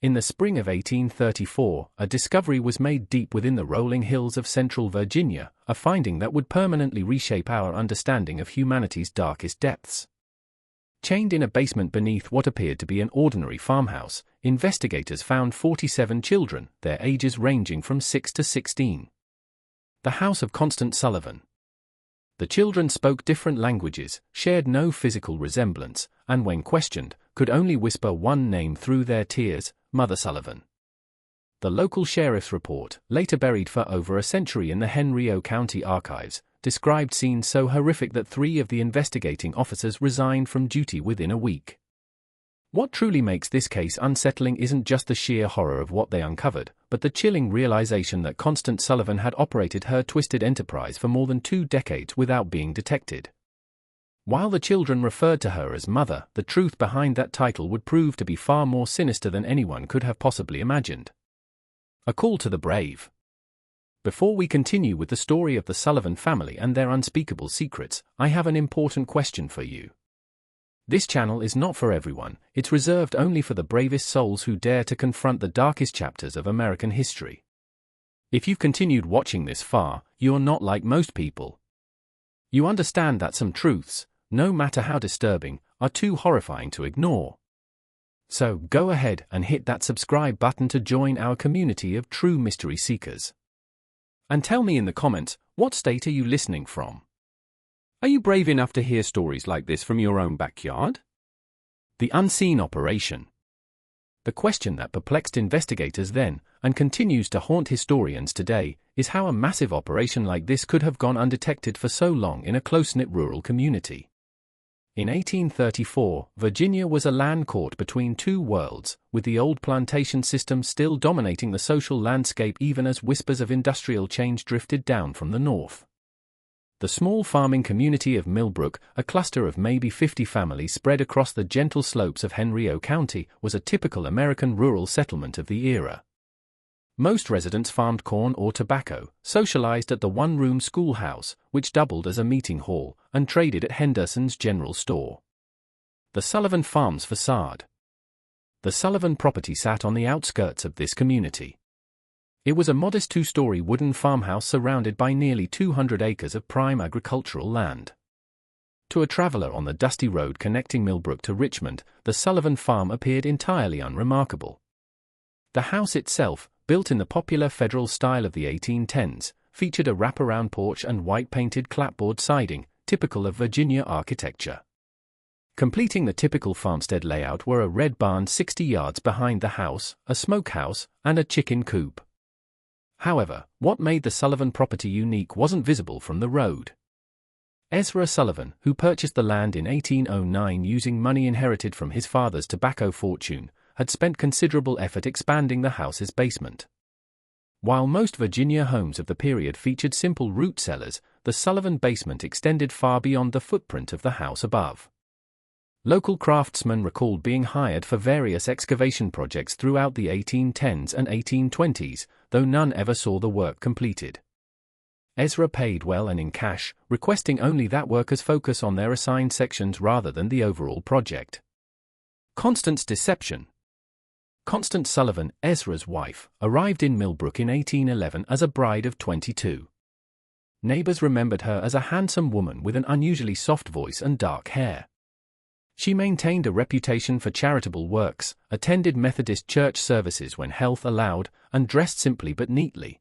In the spring of 1834, a discovery was made deep within the rolling hills of central Virginia, a finding that would permanently reshape our understanding of humanity's darkest depths. Chained in a basement beneath what appeared to be an ordinary farmhouse, investigators found 47 children, their ages ranging from 6 to 16. The house of Constance Sullivan. The children spoke different languages, shared no physical resemblance, and when questioned, could only whisper one name through their tears: Mother Sullivan. The local sheriff's report, later buried for over a century in the Henry County archives, described scenes so horrific that 3 of the investigating officers resigned from duty within a week. What truly makes this case unsettling isn't just the sheer horror of what they uncovered, but the chilling realization that Constance Sullivan had operated her twisted enterprise for more than 2 decades without being detected. While the children referred to her as Mother, the truth behind that title would prove to be far more sinister than anyone could have possibly imagined. A call to the brave. Before we continue with the story of the Sullivan family and their unspeakable secrets, I have an important question for you. This channel is not for everyone, it's reserved only for the bravest souls who dare to confront the darkest chapters of American history. If you've continued watching this far, you're not like most people. You understand that some truths, no matter how disturbing, are too horrifying to ignore. So go ahead and hit that subscribe button to join our community of true mystery seekers. And tell me in the comments, what state are you listening from? Are you brave enough to hear stories like this from your own backyard? The unseen operation. The question that perplexed investigators then, and continues to haunt historians today, is how a massive operation like this could have gone undetected for so long in a close-knit rural community. In 1834, Virginia was a land caught between 2 worlds, with the old plantation system still dominating the social landscape even as whispers of industrial change drifted down from the north. The small farming community of Millbrook, a cluster of maybe 50 families spread across the gentle slopes of Henry County, was a typical American rural settlement of the era. Most residents farmed corn or tobacco, socialized at the one-room schoolhouse, which doubled as a meeting hall, and traded at Henderson's general store. The Sullivan Farm's facade. The Sullivan property sat on the outskirts of this community. It was a modest 2-story wooden farmhouse surrounded by nearly 200 acres of prime agricultural land. To a traveler on the dusty road connecting Millbrook to Richmond, the Sullivan Farm appeared entirely unremarkable. The house itself, built in the popular Federal style of the 1810s, featured a wraparound porch and white-painted clapboard siding, typical of Virginia architecture. Completing the typical farmstead layout were a red barn 60 yards behind the house, a smokehouse, and a chicken coop. However, what made the Sullivan property unique wasn't visible from the road. Ezra Sullivan, who purchased the land in 1809 using money inherited from his father's tobacco fortune, had spent considerable effort expanding the house's basement. While most Virginia homes of the period featured simple root cellars, the Sullivan basement extended far beyond the footprint of the house above. Local craftsmen recalled being hired for various excavation projects throughout the 1810s and 1820s, though none ever saw the work completed. Ezra paid well and in cash, requesting only that workers focus on their assigned sections rather than the overall project. Constance deception. Constance Sullivan, Ezra's wife, arrived in Millbrook in 1811 as a bride of 22. Neighbors remembered her as a handsome woman with an unusually soft voice and dark hair. She maintained a reputation for charitable works, attended Methodist church services when health allowed, and dressed simply but neatly.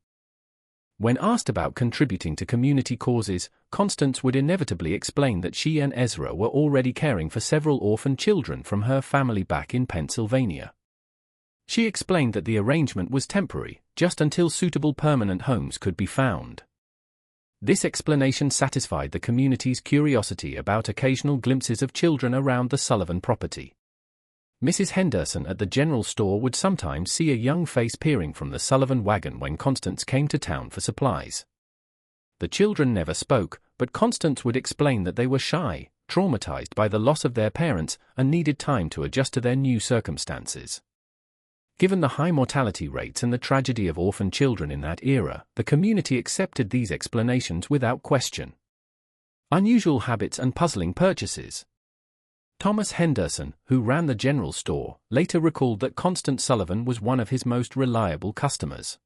When asked about contributing to community causes, Constance would inevitably explain that she and Ezra were already caring for several orphan children from her family back in Pennsylvania. She explained that the arrangement was temporary, just until suitable permanent homes could be found. This explanation satisfied the community's curiosity about occasional glimpses of children around the Sullivan property. Mrs. Henderson at the general store would sometimes see a young face peering from the Sullivan wagon when Constance came to town for supplies. The children never spoke, but Constance would explain that they were shy, traumatized by the loss of their parents, and needed time to adjust to their new circumstances. Given the high mortality rates and the tragedy of orphan children in that era, the community accepted these explanations without question. Unusual habits and puzzling purchases. Thomas Henderson, who ran the general store, later recalled that Constance Sullivan was one of his most reliable customers.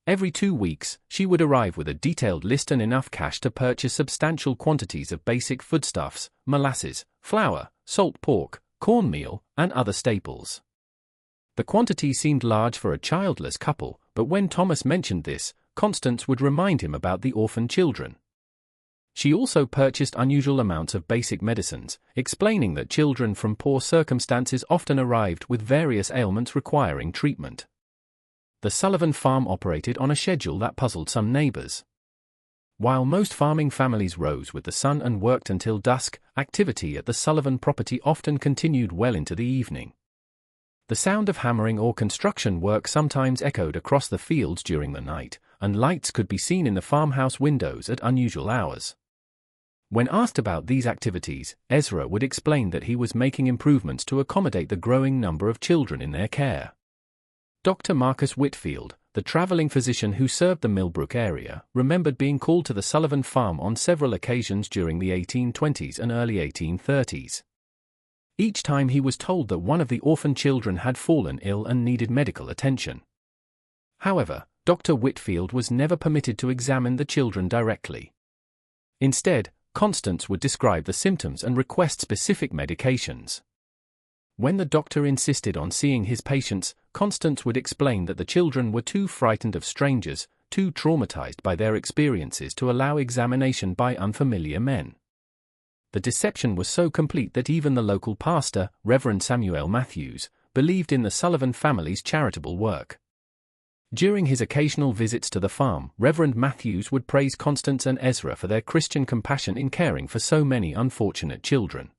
Every 2 weeks, she would arrive with a detailed list and enough cash to purchase substantial quantities of basic foodstuffs, molasses, flour, salt pork, cornmeal, and other staples. The quantity seemed large for a childless couple, but when Thomas mentioned this, Constance would remind him about the orphan children. She also purchased unusual amounts of basic medicines, explaining that children from poor circumstances often arrived with various ailments requiring treatment. The Sullivan farm operated on a schedule that puzzled some neighbors. While most farming families rose with the sun and worked until dusk, activity at the Sullivan property often continued well into the evening. The sound of hammering or construction work sometimes echoed across the fields during the night, and lights could be seen in the farmhouse windows at unusual hours. When asked about these activities, Ezra would explain that he was making improvements to accommodate the growing number of children in their care. Dr. Marcus Whitfield, the traveling physician who served the Millbrook area, remembered being called to the Sullivan farm on several occasions during the 1820s and early 1830s. Each time he was told that one of the orphan children had fallen ill and needed medical attention. However, Dr. Whitfield was never permitted to examine the children directly. Instead, Constance would describe the symptoms and request specific medications. When the doctor insisted on seeing his patients, Constance would explain that the children were too frightened of strangers, too traumatized by their experiences to allow examination by unfamiliar men. The deception was so complete that even the local pastor, Reverend Samuel Matthews, believed in the Sullivan family's charitable work. During his occasional visits to the farm, Reverend Matthews would praise Constance and Ezra for their Christian compassion in caring for so many unfortunate children.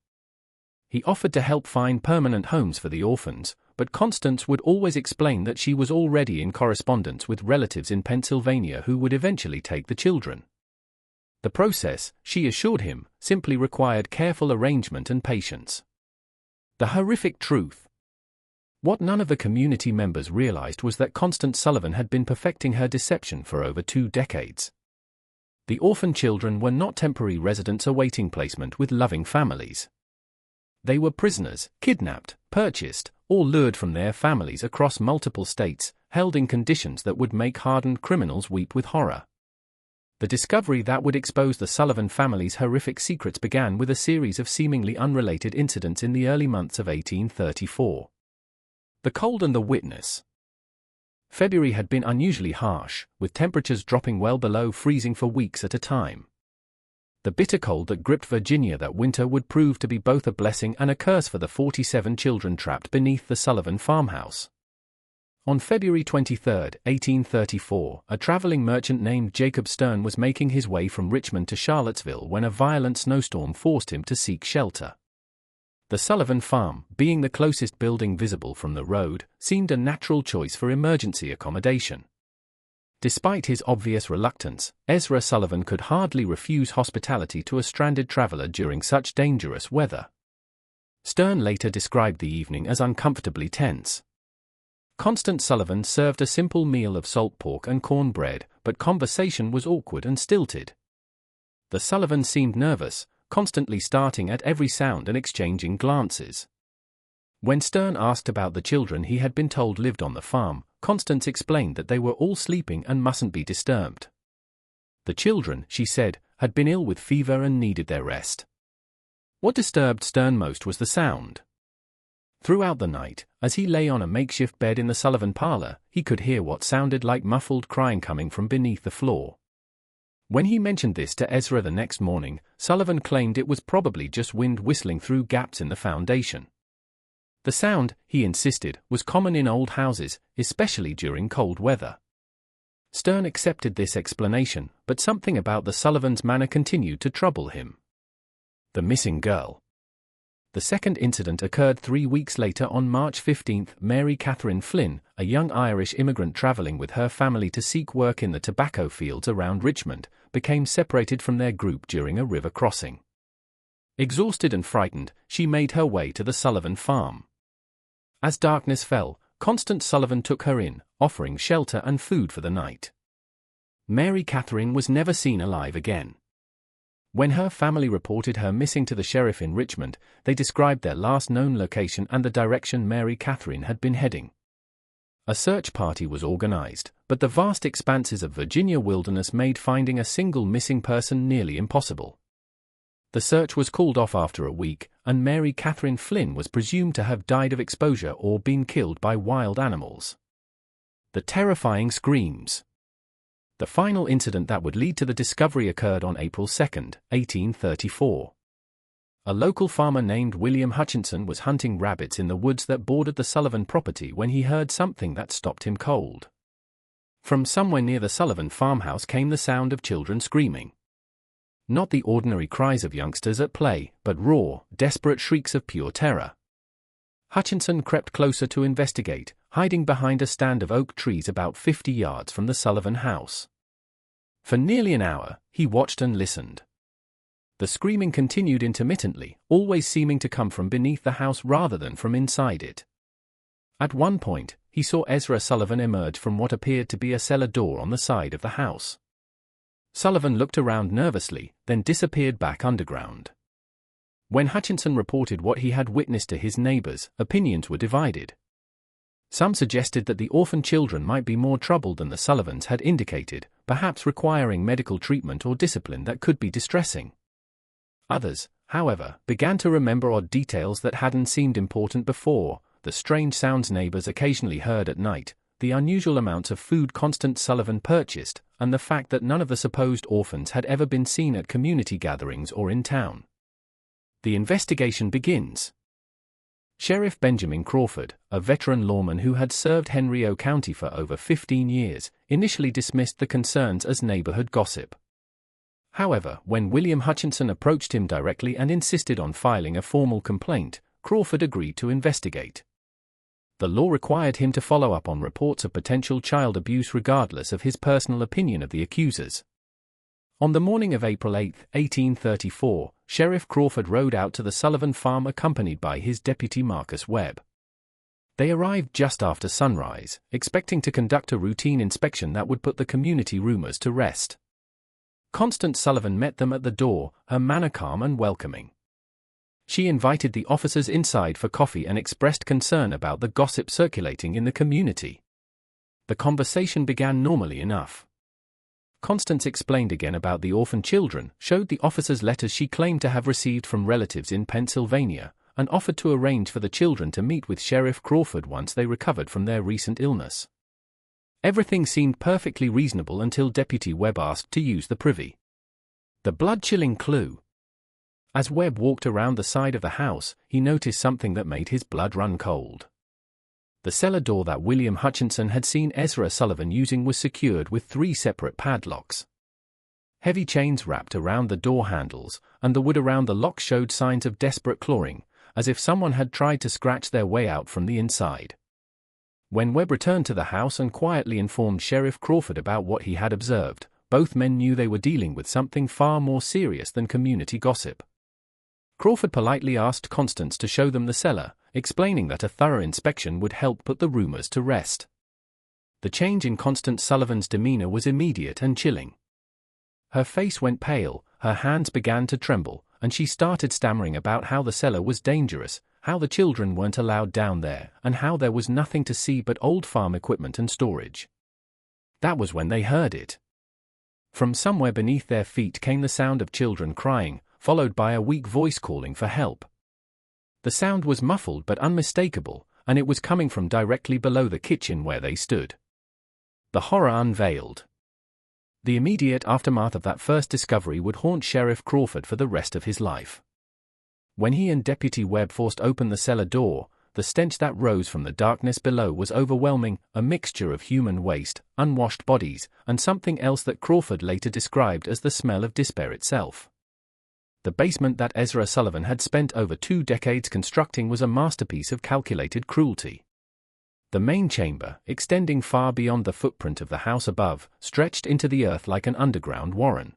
He offered to help find permanent homes for the orphans, but Constance would always explain that she was already in correspondence with relatives in Pennsylvania who would eventually take the children. The process, she assured him, simply required careful arrangement and patience. The horrific truth. What none of the community members realized was that Constance Sullivan had been perfecting her deception for over 2 decades. The orphan children were not temporary residents awaiting placement with loving families. They were prisoners, kidnapped, purchased, or lured from their families across multiple states, held in conditions that would make hardened criminals weep with horror. The discovery that would expose the Sullivan family's horrific secrets began with a series of seemingly unrelated incidents in the early months of 1834. The cold and the witness. February had been unusually harsh, with temperatures dropping well below freezing for weeks at a time. The bitter cold that gripped Virginia that winter would prove to be both a blessing and a curse for the 47 children trapped beneath the Sullivan farmhouse. On February 23, 1834, a traveling merchant named Jacob Stern was making his way from Richmond to Charlottesville when a violent snowstorm forced him to seek shelter. The Sullivan farm, being the closest building visible from the road, seemed a natural choice for emergency accommodation. Despite his obvious reluctance, Ezra Sullivan could hardly refuse hospitality to a stranded traveler during such dangerous weather. Stern later described the evening as uncomfortably tense. Constance Sullivan served a simple meal of salt pork and cornbread, but conversation was awkward and stilted. The Sullivans seemed nervous, constantly starting at every sound and exchanging glances. When Stern asked about the children he had been told lived on the farm, Constance explained that they were all sleeping and mustn't be disturbed. The children, she said, had been ill with fever and needed their rest. What disturbed Stern most was the sound. Throughout the night, as he lay on a makeshift bed in the Sullivan parlor, he could hear what sounded like muffled crying coming from beneath the floor. When he mentioned this to Ezra the next morning, Sullivan claimed it was probably just wind whistling through gaps in the foundation. The sound, he insisted, was common in old houses, especially during cold weather. Stern accepted this explanation, but something about the Sullivans' manner continued to trouble him. The missing girl. The second incident occurred 3 weeks later on March 15. Mary Catherine Flynn, a young Irish immigrant traveling with her family to seek work in the tobacco fields around Richmond, became separated from their group during a river crossing. Exhausted and frightened, she made her way to the Sullivan farm. As darkness fell, Constance Sullivan took her in, offering shelter and food for the night. Mary Catherine was never seen alive again. When her family reported her missing to the sheriff in Richmond, they described their last known location and the direction Mary Catherine had been heading. A search party was organized, but the vast expanses of Virginia wilderness made finding a single missing person nearly impossible. The search was called off after a week, and Mary Catherine Flynn was presumed to have died of exposure or been killed by wild animals. The terrifying screams. The final incident that would lead to the discovery occurred on April 2, 1834. A local farmer named William Hutchinson was hunting rabbits in the woods that bordered the Sullivan property when he heard something that stopped him cold. From somewhere near the Sullivan farmhouse came the sound of children screaming. Not the ordinary cries of youngsters at play, but raw, desperate shrieks of pure terror. Hutchinson crept closer to investigate, hiding behind a stand of oak trees about 50 yards from the Sullivan house. For nearly an hour, he watched and listened. The screaming continued intermittently, always seeming to come from beneath the house rather than from inside it. At one point, he saw Ezra Sullivan emerge from what appeared to be a cellar door on the side of the house. Sullivan looked around nervously, then disappeared back underground. When Hutchinson reported what he had witnessed to his neighbors, opinions were divided. Some suggested that the orphan children might be more troubled than the Sullivans had indicated, perhaps requiring medical treatment or discipline that could be distressing. Others, however, began to remember odd details that hadn't seemed important before: the strange sounds neighbors occasionally heard at night, the unusual amounts of food Constance Sullivan purchased, and the fact that none of the supposed orphans had ever been seen at community gatherings or in town. The investigation begins. Sheriff Benjamin Crawford, a veteran lawman who had served Henry County for over 15 years, initially dismissed the concerns as neighborhood gossip. However, when William Hutchinson approached him directly and insisted on filing a formal complaint, Crawford agreed to investigate. The law required him to follow up on reports of potential child abuse regardless of his personal opinion of the accusers. On the morning of April 8, 1834, Sheriff Crawford rode out to the Sullivan farm accompanied by his deputy Marcus Webb. They arrived just after sunrise, expecting to conduct a routine inspection that would put the community rumors to rest. Constance Sullivan met them at the door, her manner calm and welcoming. She invited the officers inside for coffee and expressed concern about the gossip circulating in the community. The conversation began normally enough. Constance explained again about the orphan children, showed the officers letters she claimed to have received from relatives in Pennsylvania, and offered to arrange for the children to meet with Sheriff Crawford once they recovered from their recent illness. Everything seemed perfectly reasonable until Deputy Webb asked to use the privy. The blood-chilling clue. As Webb walked around the side of the house, he noticed something that made his blood run cold. The cellar door that William Hutchinson had seen Ezra Sullivan using was secured with 3 separate padlocks. Heavy chains wrapped around the door handles, and the wood around the lock showed signs of desperate clawing, as if someone had tried to scratch their way out from the inside. When Webb returned to the house and quietly informed Sheriff Crawford about what he had observed, both men knew they were dealing with something far more serious than community gossip. Crawford politely asked Constance to show them the cellar, explaining that a thorough inspection would help put the rumors to rest. The change in Constance Sullivan's demeanor was immediate and chilling. Her face went pale, her hands began to tremble, and she started stammering about how the cellar was dangerous, how the children weren't allowed down there, and how there was nothing to see but old farm equipment and storage. That was when they heard it. From somewhere beneath their feet came the sound of children crying, followed by a weak voice calling for help. The sound was muffled but unmistakable, and it was coming from directly below the kitchen where they stood. The horror unveiled. The immediate aftermath of that first discovery would haunt Sheriff Crawford for the rest of his life. When he and Deputy Webb forced open the cellar door, the stench that rose from the darkness below was overwhelming, a mixture of human waste, unwashed bodies, and something else that Crawford later described as the smell of despair itself. The basement that Ezra Sullivan had spent over 2 decades constructing was a masterpiece of calculated cruelty. The main chamber, extending far beyond the footprint of the house above, stretched into the earth like an underground warren.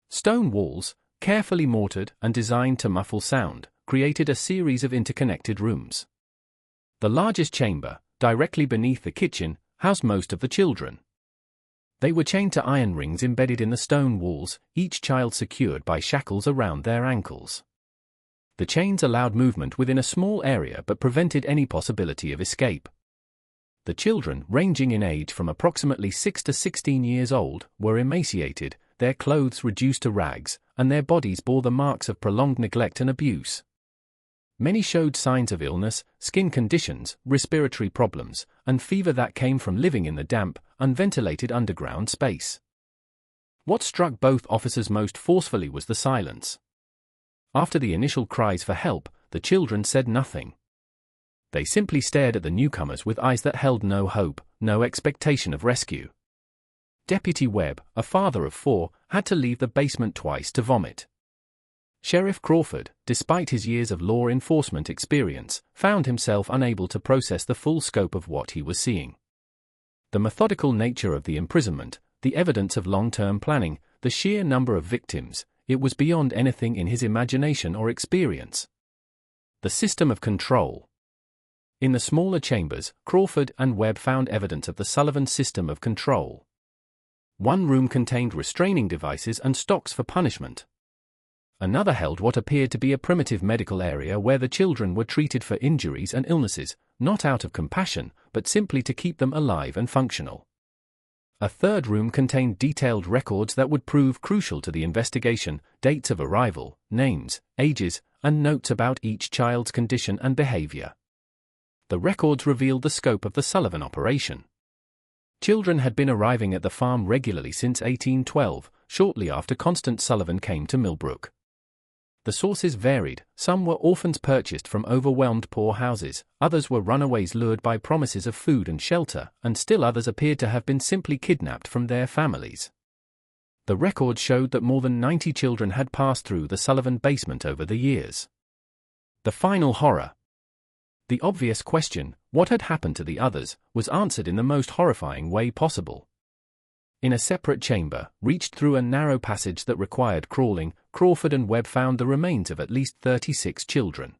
Stone walls, carefully mortared and designed to muffle sound, created a series of interconnected rooms. The largest chamber, directly beneath the kitchen, housed most of the children. They were chained to iron rings embedded in the stone walls, each child secured by shackles around their ankles. The chains allowed movement within a small area but prevented any possibility of escape. The children, ranging in age from approximately 6 to 16 years old, were emaciated, their clothes reduced to rags, and their bodies bore the marks of prolonged neglect and abuse. Many showed signs of illness, skin conditions, respiratory problems, and fever that came from living in the damp, unventilated underground space. What struck both officers most forcefully was the silence. After the initial cries for help, the children said nothing. They simply stared at the newcomers with eyes that held no hope, no expectation of rescue. Deputy Webb, a father of 4, had to leave the basement twice to vomit. Sheriff Crawford, despite his years of law enforcement experience, found himself unable to process the full scope of what he was seeing. The methodical nature of the imprisonment, the evidence of long-term planning, the sheer number of victims, it was beyond anything in his imagination or experience. The system of control. In the smaller chambers, Crawford and Webb found evidence of the Sullivan system of control. One room contained restraining devices and stocks for punishment. Another held what appeared to be a primitive medical area where the children were treated for injuries and illnesses, not out of compassion, but simply to keep them alive and functional. A third room contained detailed records that would prove crucial to the investigation, dates of arrival, names, ages, and notes about each child's condition and behavior. The records revealed the scope of the Sullivan operation. Children had been arriving at the farm regularly since 1812, shortly after Constance Sullivan came to Millbrook. The sources varied, some were orphans purchased from overwhelmed poor houses, others were runaways lured by promises of food and shelter, and still others appeared to have been simply kidnapped from their families. The records showed that more than 90 children had passed through the Sullivan basement over the years. The final horror. The obvious question, what had happened to the others, was answered in the most horrifying way possible. In a separate chamber, reached through a narrow passage that required crawling, Crawford and Webb found the remains of at least 36 children.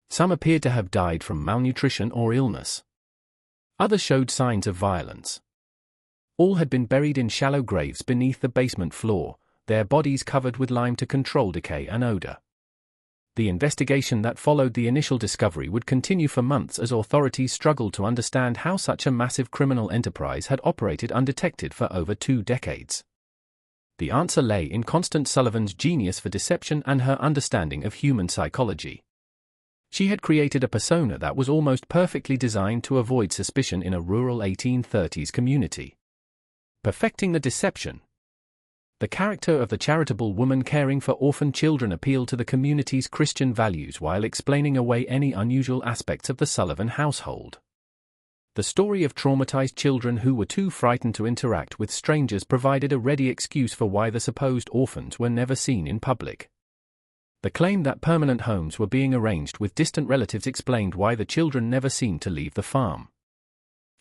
Some appeared to have died from malnutrition or illness. Others showed signs of violence. All had been buried in shallow graves beneath the basement floor, their bodies covered with lime to control decay and odor. The investigation that followed the initial discovery would continue for months as authorities struggled to understand how such a massive criminal enterprise had operated undetected for over 2 decades. The answer lay in Constance Sullivan's genius for deception and her understanding of human psychology. She had created a persona that was almost perfectly designed to avoid suspicion in a rural 1830s community. Perfecting the deception. The character of the charitable woman caring for orphan children appealed to the community's Christian values while explaining away any unusual aspects of the Sullivan household. The story of traumatized children who were too frightened to interact with strangers provided a ready excuse for why the supposed orphans were never seen in public. The claim that permanent homes were being arranged with distant relatives explained why the children never seemed to leave the farm.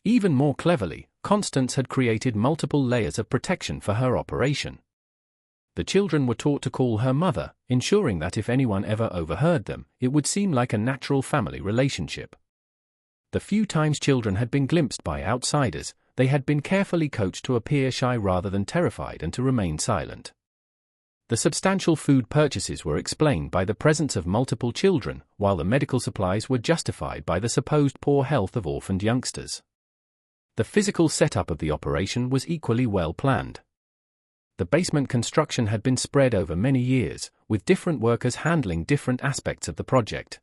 Even more cleverly, Constance had created multiple layers of protection for her operation. The children were taught to call her mother, ensuring that if anyone ever overheard them, it would seem like a natural family relationship. The few times children had been glimpsed by outsiders, they had been carefully coached to appear shy rather than terrified and to remain silent. The substantial food purchases were explained by the presence of multiple children, while the medical supplies were justified by the supposed poor health of orphaned youngsters. The physical setup of the operation was equally well planned. The basement construction had been spread over many years, with different workers handling different aspects of the project.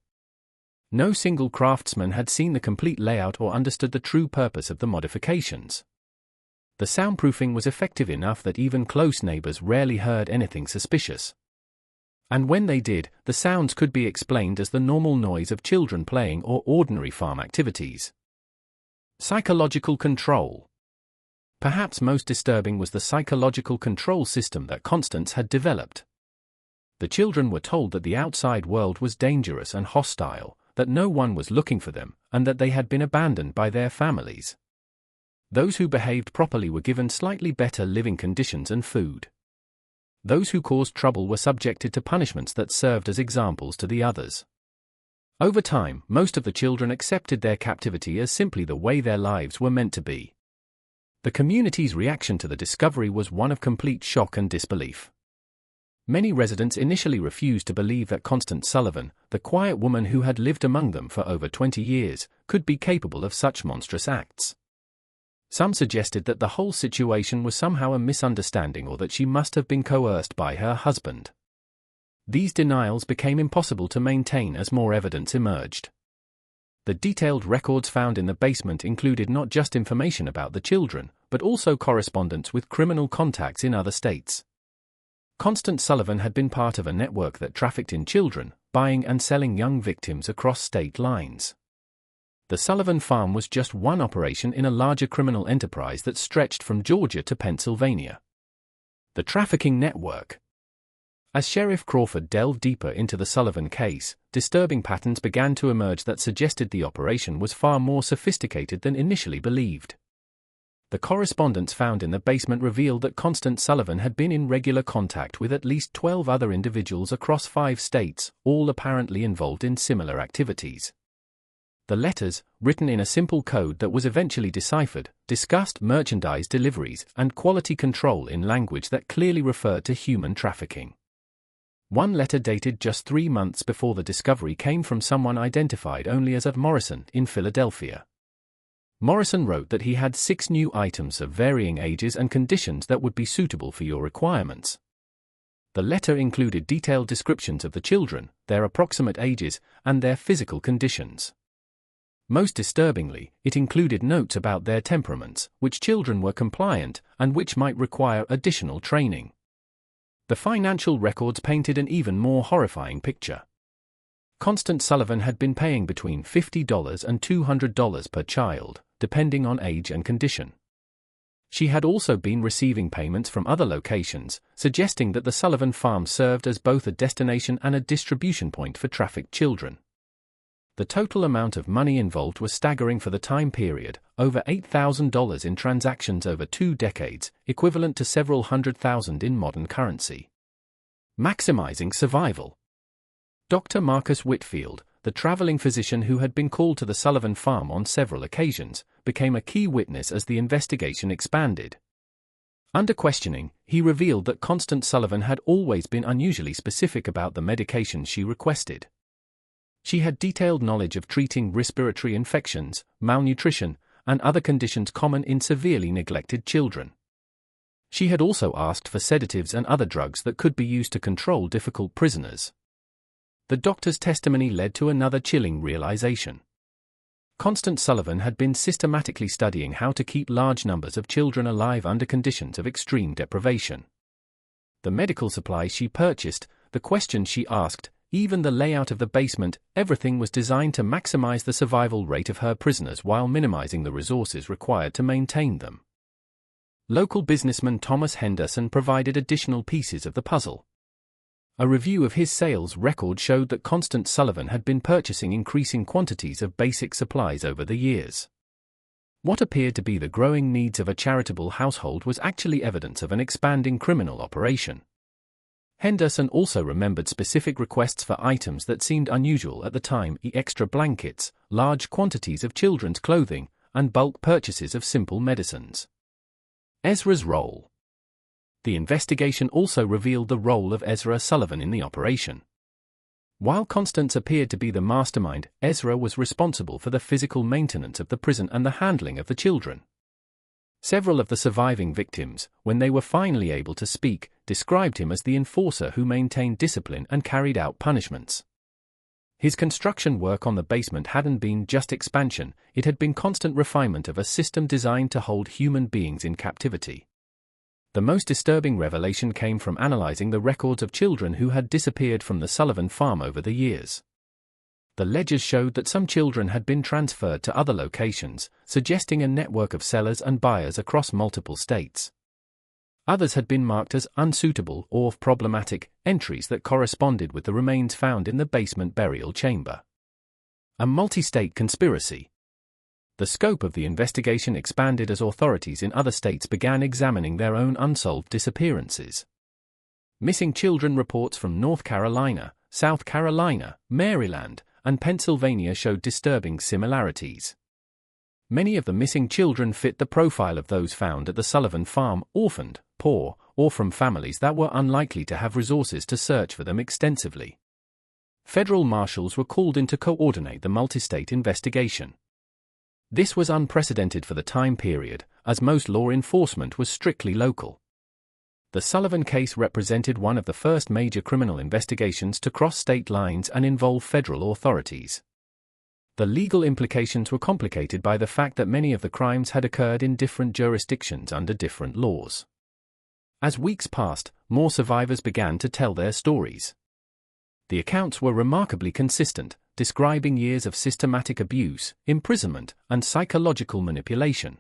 No single craftsman had seen the complete layout or understood the true purpose of the modifications. The soundproofing was effective enough that even close neighbors rarely heard anything suspicious. And when they did, the sounds could be explained as the normal noise of children playing or ordinary farm activities. Psychological control. Perhaps most disturbing was the psychological control system that Constance had developed. The children were told that the outside world was dangerous and hostile, that no one was looking for them, and that they had been abandoned by their families. Those who behaved properly were given slightly better living conditions and food. Those who caused trouble were subjected to punishments that served as examples to the others. Over time, most of the children accepted their captivity as simply the way their lives were meant to be. The community's reaction to the discovery was one of complete shock and disbelief. Many residents initially refused to believe that Constance Sullivan, the quiet woman who had lived among them for over 20 years, could be capable of such monstrous acts. Some suggested that the whole situation was somehow a misunderstanding or that she must have been coerced by her husband. These denials became impossible to maintain as more evidence emerged. The detailed records found in the basement included not just information about the children, but also correspondence with criminal contacts in other states. Constance Sullivan had been part of a network that trafficked in children, buying and selling young victims across state lines. The Sullivan farm was just one operation in a larger criminal enterprise that stretched from Georgia to Pennsylvania. The trafficking network. As Sheriff Crawford delved deeper into the Sullivan case, disturbing patterns began to emerge that suggested the operation was far more sophisticated than initially believed. The correspondence found in the basement revealed that Constance Sullivan had been in regular contact with at least 12 other individuals across 5 states, all apparently involved in similar activities. The letters, written in a simple code that was eventually deciphered, discussed merchandise deliveries and quality control in language that clearly referred to human trafficking. One letter dated just 3 months before the discovery came from someone identified only as Morrison in Philadelphia. Morrison wrote that he had 6 new items of varying ages and conditions that would be suitable for your requirements. The letter included detailed descriptions of the children, their approximate ages, and their physical conditions. Most disturbingly, it included notes about their temperaments, which children were compliant, and which might require additional training. The financial records painted an even more horrifying picture. Constance Sullivan had been paying between $50 and $200 per child, depending on age and condition. She had also been receiving payments from other locations, suggesting that the Sullivan farm served as both a destination and a distribution point for trafficked children. The total amount of money involved was staggering for the time period, over $8,000 in transactions over 2 decades, equivalent to several $100,000 in modern currency. Maximizing survival. Dr. Marcus Whitfield, the traveling physician who had been called to the Sullivan farm on several occasions, became a key witness as the investigation expanded. Under questioning, he revealed that Constance Sullivan had always been unusually specific about the medications she requested. She had detailed knowledge of treating respiratory infections, malnutrition, and other conditions common in severely neglected children. She had also asked for sedatives and other drugs that could be used to control difficult prisoners. The doctor's testimony led to another chilling realization. Constance Sullivan had been systematically studying how to keep large numbers of children alive under conditions of extreme deprivation. The medical supplies she purchased, the questions she asked, even the layout of the basement, everything was designed to maximize the survival rate of her prisoners while minimizing the resources required to maintain them. Local businessman Thomas Henderson provided additional pieces of the puzzle. A review of his sales record showed that Constance Sullivan had been purchasing increasing quantities of basic supplies over the years. What appeared to be the growing needs of a charitable household was actually evidence of an expanding criminal operation. Henderson also remembered specific requests for items that seemed unusual at the time: extra blankets, large quantities of children's clothing, and bulk purchases of simple medicines. Ezra's role. The investigation also revealed the role of Ezra Sullivan in the operation. While Constance appeared to be the mastermind, Ezra was responsible for the physical maintenance of the prison and the handling of the children. Several of the surviving victims, when they were finally able to speak, described him as the enforcer who maintained discipline and carried out punishments. His construction work on the basement hadn't been just expansion, it had been constant refinement of a system designed to hold human beings in captivity. The most disturbing revelation came from analyzing the records of children who had disappeared from the Sullivan farm over the years. The ledgers showed that some children had been transferred to other locations, suggesting a network of sellers and buyers across multiple states. Others had been marked as unsuitable or problematic, entries that corresponded with the remains found in the basement burial chamber. A multi-state conspiracy. The scope of the investigation expanded as authorities in other states began examining their own unsolved disappearances. Missing children reports from North Carolina, South Carolina, Maryland, and Pennsylvania showed disturbing similarities. Many of the missing children fit the profile of those found at the Sullivan farm, orphaned, poor, or from families that were unlikely to have resources to search for them extensively. Federal marshals were called in to coordinate the multi-state investigation. This was unprecedented for the time period, as most law enforcement was strictly local. The Sullivan case represented one of the first major criminal investigations to cross state lines and involve federal authorities. The legal implications were complicated by the fact that many of the crimes had occurred in different jurisdictions under different laws. As weeks passed, more survivors began to tell their stories. The accounts were remarkably consistent, describing years of systematic abuse, imprisonment, and psychological manipulation.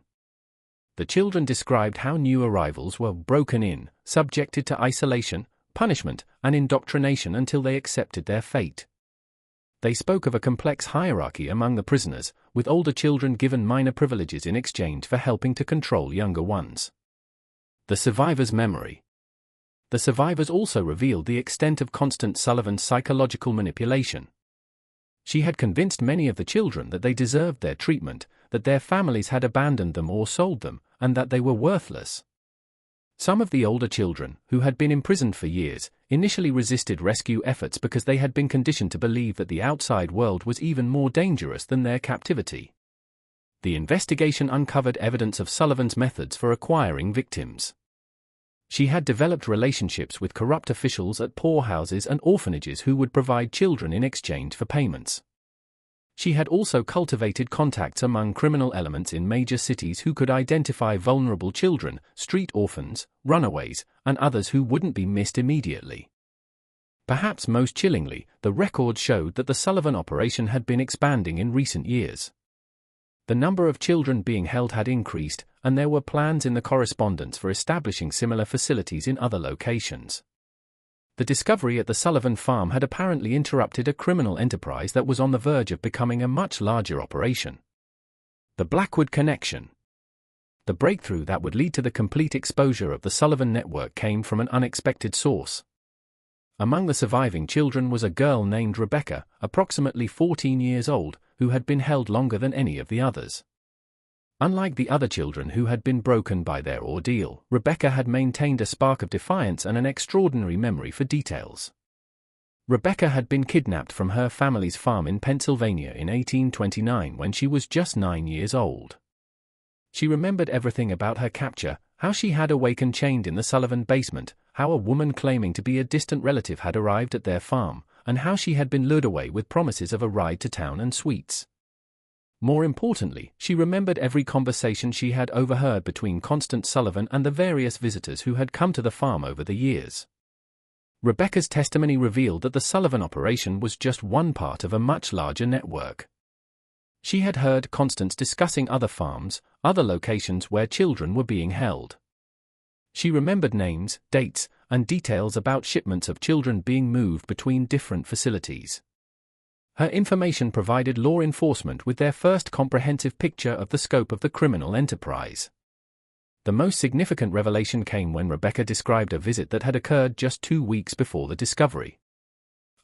The children described how new arrivals were broken in, subjected to isolation, punishment, and indoctrination until they accepted their fate. They spoke of a complex hierarchy among the prisoners, with older children given minor privileges in exchange for helping to control younger ones. The survivors' memory. The survivors also revealed the extent of Constance Sullivan's psychological manipulation. She had convinced many of the children that they deserved their treatment, that their families had abandoned them or sold them, and that they were worthless. Some of the older children, who had been imprisoned for years, initially resisted rescue efforts because they had been conditioned to believe that the outside world was even more dangerous than their captivity. The investigation uncovered evidence of Sullivan's methods for acquiring victims. She had developed relationships with corrupt officials at poorhouses and orphanages who would provide children in exchange for payments. She had also cultivated contacts among criminal elements in major cities who could identify vulnerable children, street orphans, runaways, and others who wouldn't be missed immediately. Perhaps most chillingly, the records showed that the Sullivan operation had been expanding in recent years. The number of children being held had increased, and there were plans in the correspondence for establishing similar facilities in other locations. The discovery at the Sullivan farm had apparently interrupted a criminal enterprise that was on the verge of becoming a much larger operation. The Blackwood connection. The breakthrough that would lead to the complete exposure of the Sullivan network came from an unexpected source. Among the surviving children was a girl named Rebecca, approximately 14 years old, who had been held longer than any of the others. Unlike the other children who had been broken by their ordeal, Rebecca had maintained a spark of defiance and an extraordinary memory for details. Rebecca had been kidnapped from her family's farm in Pennsylvania in 1829 when she was just 9 years old. She remembered everything about her capture, how she had awakened chained in the Sullivan basement, how a woman claiming to be a distant relative had arrived at their farm, and how she had been lured away with promises of a ride to town and sweets. More importantly, she remembered every conversation she had overheard between Constance Sullivan and the various visitors who had come to the farm over the years. Rebecca's testimony revealed that the Sullivan operation was just one part of a much larger network. She had heard Constance discussing other farms, other locations where children were being held. She remembered names, dates, and details about shipments of children being moved between different facilities. Her information provided law enforcement with their first comprehensive picture of the scope of the criminal enterprise. The most significant revelation came when Rebecca described a visit that had occurred just 2 weeks before the discovery.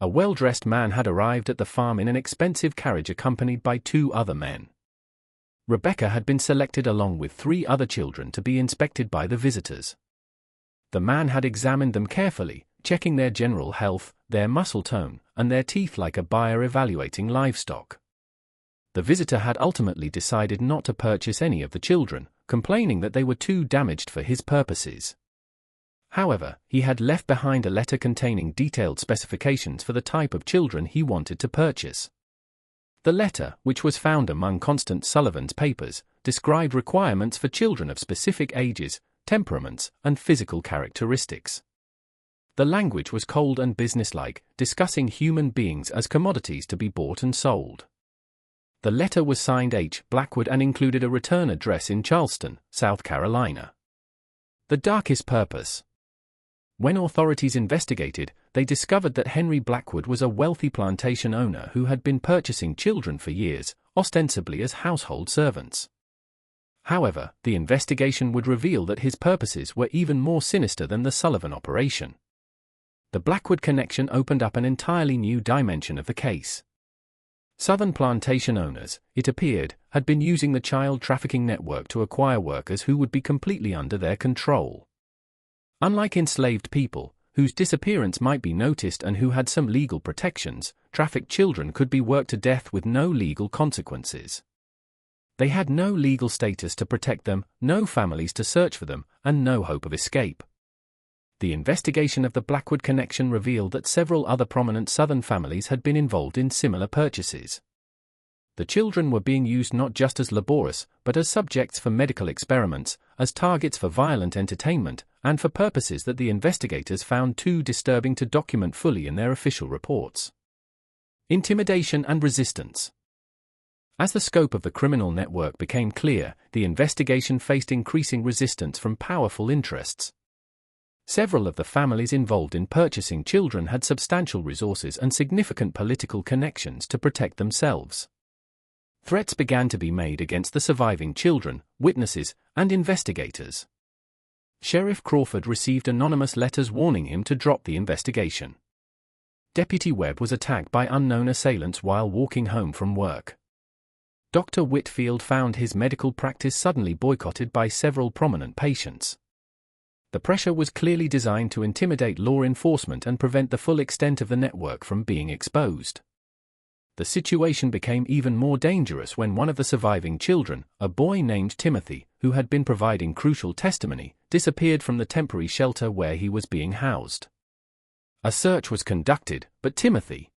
A well-dressed man had arrived at the farm in an expensive carriage accompanied by 2 other men. Rebecca had been selected along with 3 other children to be inspected by the visitors. The man had examined them carefully, checking their general health, their muscle tone, and their teeth like a buyer evaluating livestock. The visitor had ultimately decided not to purchase any of the children, complaining that they were too damaged for his purposes. However, he had left behind a letter containing detailed specifications for the type of children he wanted to purchase. The letter, which was found among Constance Sullivan's papers, described requirements for children of specific ages, temperaments, and physical characteristics. The language was cold and businesslike, discussing human beings as commodities to be bought and sold. The letter was signed H. Blackwood and included a return address in Charleston, South Carolina. The darkest purpose. When authorities investigated, they discovered that Henry Blackwood was a wealthy plantation owner who had been purchasing children for years, ostensibly as household servants. However, the investigation would reveal that his purposes were even more sinister than the Sullivan operation. The Blackwood connection opened up an entirely new dimension of the case. Southern plantation owners, it appeared, had been using the child trafficking network to acquire workers who would be completely under their control. Unlike enslaved people, whose disappearance might be noticed and who had some legal protections, trafficked children could be worked to death with no legal consequences. They had no legal status to protect them, no families to search for them, and no hope of escape. The investigation of the Blackwood connection revealed that several other prominent Southern families had been involved in similar purchases. The children were being used not just as laborers, but as subjects for medical experiments, as targets for violent entertainment, and for purposes that the investigators found too disturbing to document fully in their official reports. Intimidation and resistance. As the scope of the criminal network became clear, the investigation faced increasing resistance from powerful interests. Several of the families involved in purchasing children had substantial resources and significant political connections to protect themselves. Threats began to be made against the surviving children, witnesses, and investigators. Sheriff Crawford received anonymous letters warning him to drop the investigation. Deputy Webb was attacked by unknown assailants while walking home from work. Dr. Whitfield found his medical practice suddenly boycotted by several prominent patients. The pressure was clearly designed to intimidate law enforcement and prevent the full extent of the network from being exposed. The situation became even more dangerous when one of the surviving children, a boy named Timothy, who had been providing crucial testimony, disappeared from the temporary shelter where he was being housed. A search was conducted, but Timothy,